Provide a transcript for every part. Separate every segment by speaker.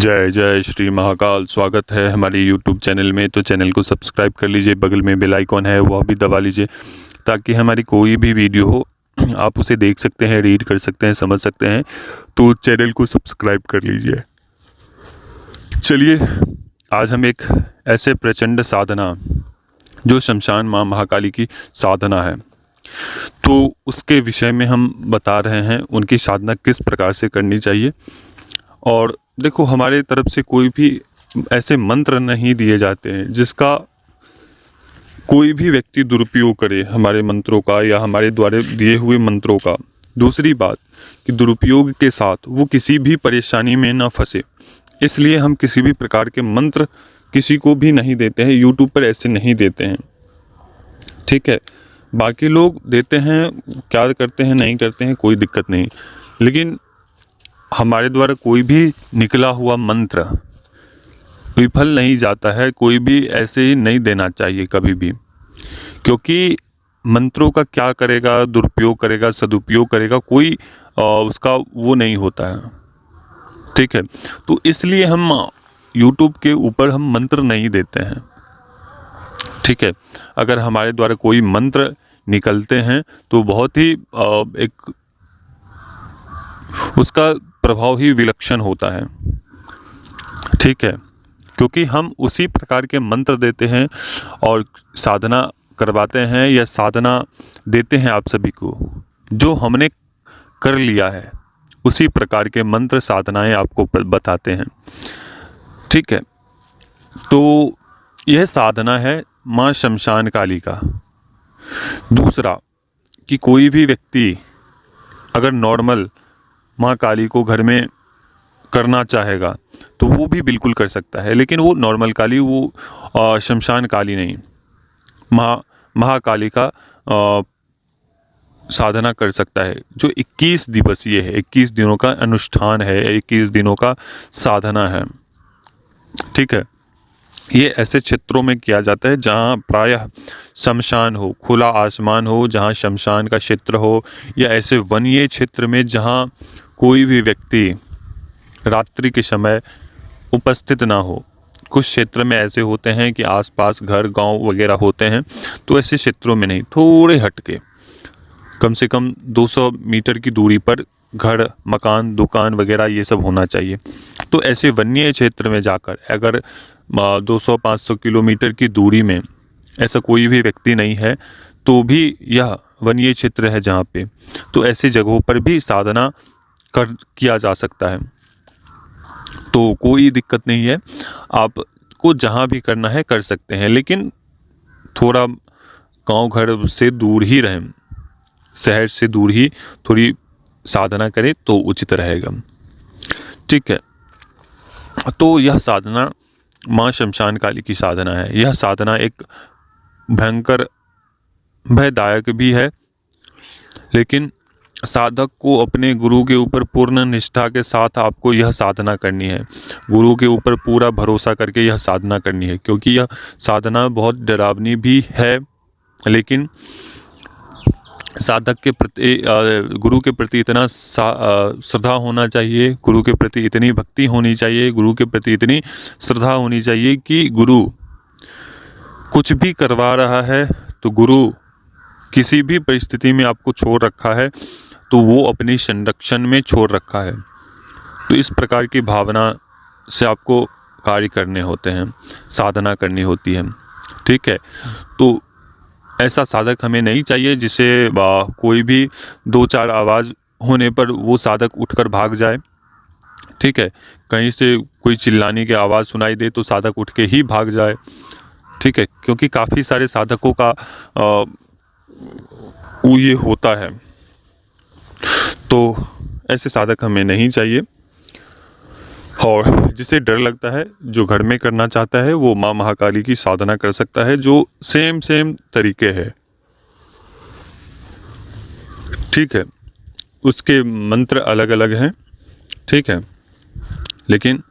Speaker 1: जय जय श्री महाकाल। स्वागत है हमारे YouTube चैनल में। तो चैनल को सब्सक्राइब कर लीजिए, बगल में बेल आइकॉन है वह भी दबा लीजिए ताकि हमारी कोई भी वीडियो हो आप उसे देख सकते हैं, रीड कर सकते हैं, समझ सकते हैं। तो चैनल को सब्सक्राइब कर लीजिए। चलिए, आज हम एक ऐसे प्रचंड साधना जो शमशान माँ महाकाली की साधना है, तो उसके विषय में हम बता रहे हैं। उनकी साधना किस प्रकार से करनी चाहिए। और देखो, हमारे तरफ से कोई भी ऐसे मंत्र नहीं दिए जाते हैं जिसका कोई भी व्यक्ति दुरुपयोग करे हमारे मंत्रों का या हमारे द्वारा दिए हुए मंत्रों का। दूसरी बात कि दुरुपयोग के साथ वो किसी भी परेशानी में ना फंसे, इसलिए हम किसी भी प्रकार के मंत्र किसी को भी नहीं देते हैं। यूट्यूब पर ऐसे नहीं देते हैं, ठीक है। बाकी लोग देते हैं, क्या करते हैं नहीं करते हैं कोई दिक्कत नहीं, लेकिन हमारे द्वारा कोई भी निकला हुआ मंत्र विफल नहीं जाता है। कोई भी ऐसे ही नहीं देना चाहिए कभी भी, क्योंकि मंत्रों का क्या करेगा, दुरुपयोग करेगा, सदुपयोग करेगा, कोई उसका वो नहीं होता है, ठीक है। तो इसलिए हम YouTube के ऊपर हम मंत्र नहीं देते हैं, ठीक है। अगर हमारे द्वारा कोई मंत्र निकलते हैं तो बहुत ही एक उसका प्रभाव ही विलक्षण होता है, ठीक है। क्योंकि हम उसी प्रकार के मंत्र देते हैं और साधना करवाते हैं या साधना देते हैं आप सभी को, जो हमने कर लिया है उसी प्रकार के मंत्र साधनाएं आपको बताते हैं, ठीक है। तो यह साधना है माँ शमशान काली का। दूसरा कि कोई भी व्यक्ति अगर नॉर्मल माँ काली को घर में करना चाहेगा तो वो भी बिल्कुल कर सकता है, लेकिन वो नॉर्मल काली, वो शमशान काली नहीं, महाकाली का साधना कर सकता है, जो 21 दिवसीय है। 21 दिनों का अनुष्ठान है, 21 दिनों का साधना है, ठीक है। ये ऐसे क्षेत्रों में किया जाता है जहाँ प्रायः शमशान हो, खुला आसमान हो, जहाँ शमशान का क्षेत्र हो, या ऐसे वनीय क्षेत्र में जहाँ कोई भी व्यक्ति रात्रि के समय उपस्थित ना हो। कुछ क्षेत्र में ऐसे होते हैं कि आसपास घर गांव वगैरह होते हैं, तो ऐसे क्षेत्रों में नहीं, थोड़े हटके कम से कम 200 मीटर की दूरी पर घर, मकान, दुकान वगैरह ये सब होना चाहिए। तो ऐसे वन्य क्षेत्र में जाकर अगर 200-500 किलोमीटर की दूरी में ऐसा कोई भी व्यक्ति नहीं है तो भी यह वन्य क्षेत्र है जहाँ पे, तो ऐसी जगहों पर भी साधना किया जा सकता है। तो कोई दिक्कत नहीं है, आपको जहाँ भी करना है कर सकते हैं, लेकिन थोड़ा गांव घर से दूर ही रहें, शहर से दूर ही थोड़ी साधना करें तो उचित रहेगा, ठीक है। तो यह साधना माँ शमशान काली की साधना है। यह साधना एक भयंकर भयदायक भी है, लेकिन साधक को अपने गुरु के ऊपर पूर्ण निष्ठा के साथ आपको यह साधना करनी है। गुरु के ऊपर पूरा भरोसा करके यह साधना करनी है, क्योंकि यह साधना बहुत डरावनी भी है, लेकिन साधक के प्रति, गुरु के प्रति इतना श्रद्धा होना चाहिए, गुरु के प्रति इतनी भक्ति होनी चाहिए, गुरु के प्रति इतनी श्रद्धा होनी चाहिए कि गुरु कुछ भी करवा रहा है तो गुरु किसी भी परिस्थिति में आपको छोड़ रखा है तो वो अपनी संरक्षण में छोड़ रखा है। तो इस प्रकार की भावना से आपको कार्य करने होते हैं, साधना करनी होती है, ठीक है। तो ऐसा साधक हमें नहीं चाहिए जिसे कोई भी 2-4 आवाज़ होने पर वो साधक उठकर भाग जाए, ठीक है। कहीं से कोई चिल्लाने की आवाज़ सुनाई दे तो साधक उठ के ही भाग जाए, ठीक है। क्योंकि काफ़ी सारे साधकों का वो ये होता है, तो ऐसे साधक हमें नहीं चाहिए। और जिसे डर लगता है, जो घर में करना चाहता है, वो माँ महाकाली की साधना कर सकता है, जो सेम तरीके है, ठीक है। उसके मंत्र अलग अलग हैं, ठीक है, लेकिन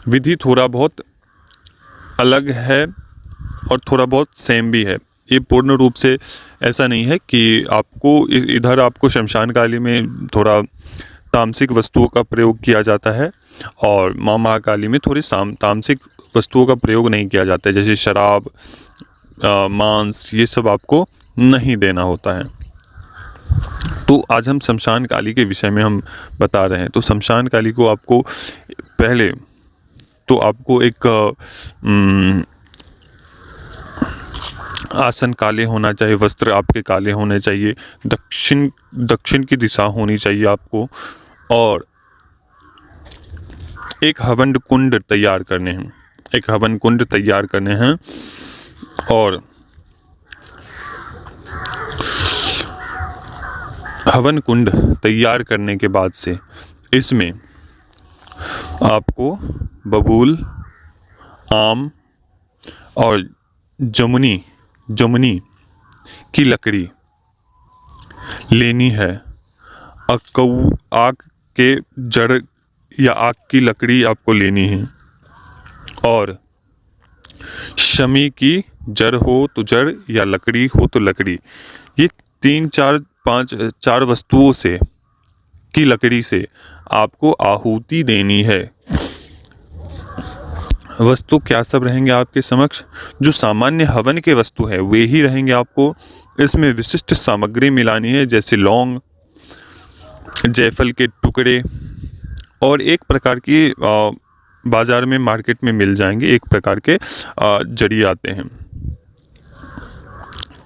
Speaker 1: विधि थोड़ा बहुत अलग है और थोड़ा बहुत सेम भी है। ये पूर्ण रूप से ऐसा नहीं है कि आपको इधर आपको शमशान काली में थोड़ा तामसिक वस्तुओं का प्रयोग किया जाता है और माँ महाकाली में थोड़ी तामसिक वस्तुओं का प्रयोग नहीं किया जाता है, जैसे शराब, मांस, ये सब आपको नहीं देना होता है। तो आज हम शमशान काली के विषय में हम बता रहे हैं। तो शमशान काली को आपको पहले तो आपको एक आसन काले होना चाहिए, वस्त्र आपके काले होने चाहिए, दक्षिण की दिशा होनी चाहिए आपको, और एक हवन कुंड तैयार करने हैं, एक हवन कुंड तैयार करने हैं। और हवन कुंड तैयार करने के बाद से इसमें आपको बबूल, आम और जमुनी की लकड़ी लेनी है। आक के जड़ या आक की लकड़ी आपको लेनी है, और शमी की जड़ हो तो जड़ या लकड़ी हो तो लकड़ी, ये 3-4-5 वस्तुओं से की लकड़ी से आपको आहुति देनी है। वस्तु क्या सब रहेंगे आपके समक्ष? जो सामान्य हवन के वस्तु है वे ही रहेंगे आपको। इसमें विशिष्ट सामग्री मिलानी है, जैसे लौंग, जायफल के टुकड़े, और एक प्रकार की बाजार में मार्केट में मिल जाएंगे एक प्रकार के जड़ी आते हैं,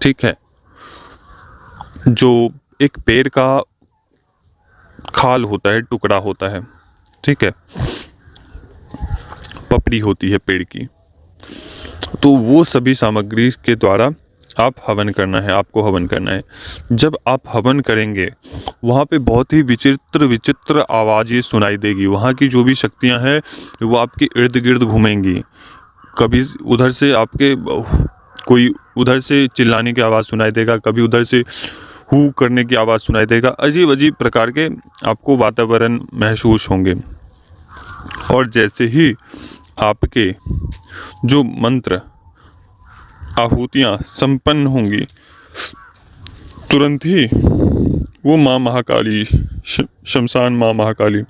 Speaker 1: ठीक है, जो एक पेड़ का खाल होता है, टुकड़ा होता है, ठीक है, पपड़ी होती है पेड़ की। तो वो सभी सामग्री के द्वारा आप हवन करना है, आपको हवन करना है। जब आप हवन करेंगे वहाँ पे बहुत ही विचित्र आवाज़ें सुनाई देगी। वहाँ की जो भी शक्तियाँ हैं वो आपके इर्द गिर्द घूमेंगी। कभी उधर से आपके कोई उधर से चिल्लाने की आवाज़ सुनाई देगा, कभी उधर से हू करने की आवाज़ सुनाई देगा। अजीब अजीब प्रकार के आपको वातावरण महसूस होंगे। और जैसे ही आपके जो मंत्र आहुतियाँ संपन्न होंगी, तुरंत ही वो माँ महाकाली, शमशान माँ महाकाली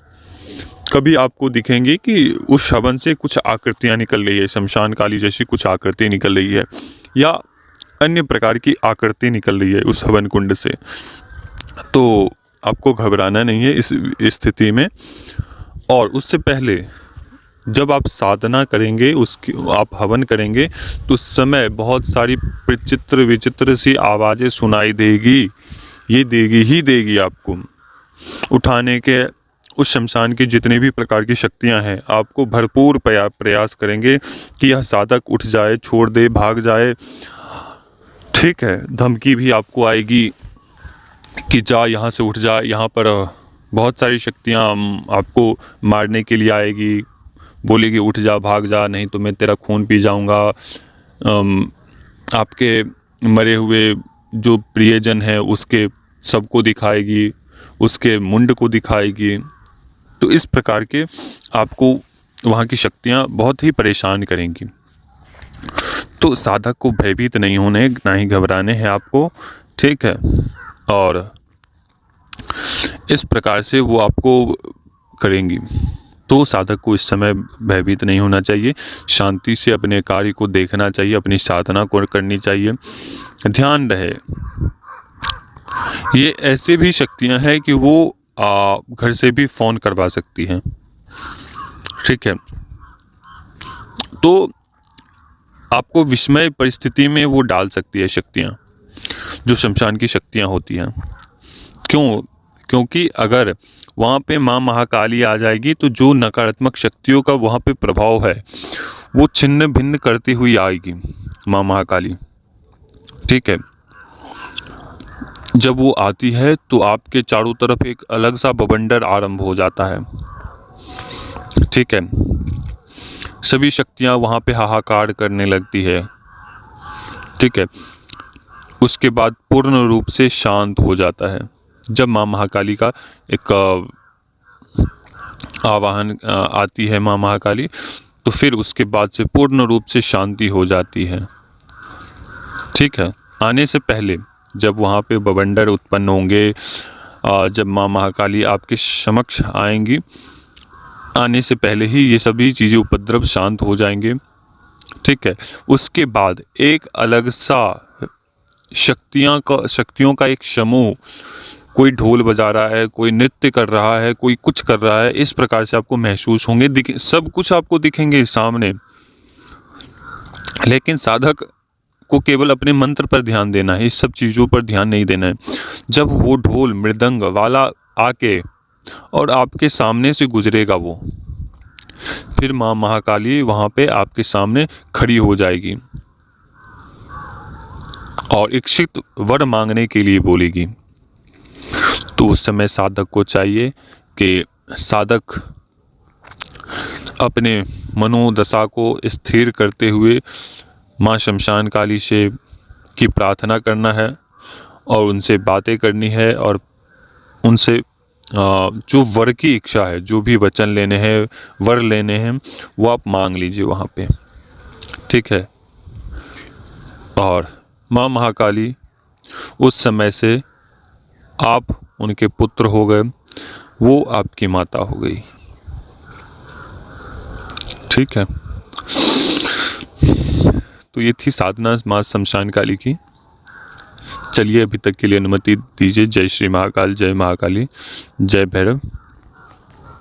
Speaker 1: कभी आपको दिखेंगे कि उस हवन से कुछ आकृतियाँ निकल रही है, शमशान काली जैसी कुछ आकृति निकल रही है, या अन्य प्रकार की आकृति निकल रही है उस हवन कुंड से। तो आपको घबराना नहीं है इस स्थिति में। और उससे पहले जब आप साधना करेंगे, उसकी आप हवन करेंगे, तो उस समय बहुत सारी विचित्र सी आवाज़ें सुनाई देगी। ये देगी ही देगी आपको। उठाने के उस शमशान की जितने भी प्रकार की शक्तियां हैं, आपको भरपूर प्रयास करेंगे कि यह साधक उठ जाए, छोड़ दे, भाग जाए, ठीक है। धमकी भी आपको आएगी कि जा, यहाँ से उठ जा। यहाँ पर बहुत सारी शक्तियाँ आपको मारने के लिए आएगी, बोलेगी उठ जा, भाग जा, नहीं तो मैं तेरा खून पी जाऊँगा। आपके मरे हुए जो प्रियजन है उसके सबको दिखाएगी, उसके मुंड को दिखाएगी। तो इस प्रकार के आपको वहाँ की शक्तियाँ बहुत ही परेशान करेंगी। तो साधक को भयभीत नहीं होने, ना ही घबराने हैं आपको, ठीक है। और इस प्रकार से वो आपको करेंगी। तो साधक को इस समय भयभीत नहीं होना चाहिए, शांति से अपने कार्य को देखना चाहिए, अपनी साधना को करनी चाहिए। ध्यान रहे, ये ऐसे भी शक्तियां हैं कि वो घर से भी फ़ोन करवा सकती हैं, ठीक है। तो आपको विस्मय परिस्थिति में वो डाल सकती है शक्तियाँ, जो शमशान की शक्तियाँ होती हैं। क्योंकि अगर वहाँ पे माँ महाकाली आ जाएगी तो जो नकारात्मक शक्तियों का वहाँ पे प्रभाव है वो छिन्न भिन्न करती हुई आएगी माँ महाकाली, ठीक है। जब वो आती है तो आपके चारों तरफ एक अलग सा बवंडर आरंभ हो जाता है, ठीक है। सभी शक्तियाँ वहाँ पे हाहाकार करने लगती है, ठीक है। उसके बाद पूर्ण रूप से शांत हो जाता है। जब माँ महाकाली का एक आवाहन आती है माँ महाकाली, तो फिर उसके बाद से पूर्ण रूप से शांति हो जाती है, ठीक है। आने से पहले जब वहाँ पे बवंडर उत्पन्न होंगे, जब माँ महाकाली आपके समक्ष आएंगी, आने से पहले ही ये सभी चीज़ें, उपद्रव शांत हो जाएंगे। ठीक है, उसके बाद एक अलग सा शक्तियों का एक समूह, कोई ढोल बजा रहा है, कोई नृत्य कर रहा है, कोई कुछ कर रहा है, इस प्रकार से आपको महसूस होंगे, सब कुछ आपको दिखेंगे सामने। लेकिन साधक को केवल अपने मंत्र पर ध्यान देना है, इस सब चीज़ों पर ध्यान नहीं देना है। जब वो ढोल मृदंग वाला आके और आपके सामने से गुजरेगा वो, फिर माँ महाकाली वहाँ पे आपके सामने खड़ी हो जाएगी और इच्छित वर मांगने के लिए बोलेगी। तो उस समय साधक को चाहिए कि साधक अपने मनोदशा को स्थिर करते हुए माँ शमशान काली से की प्रार्थना करना है और उनसे बातें करनी है, और उनसे जो वर की इच्छा है, जो भी वचन लेने हैं, वर लेने हैं, वो आप मांग लीजिए वहाँ पे। ठीक है, और माँ महाकाली उस समय से आप उनके पुत्र हो गए, वो आपकी माता हो गई। ठीक है, तो ये थी साधना माँ शमशान काली की। चलिए, अभी तक के लिए अनुमति दीजिए। जय श्री महाकाल, जय महाकाली, जय भैरव।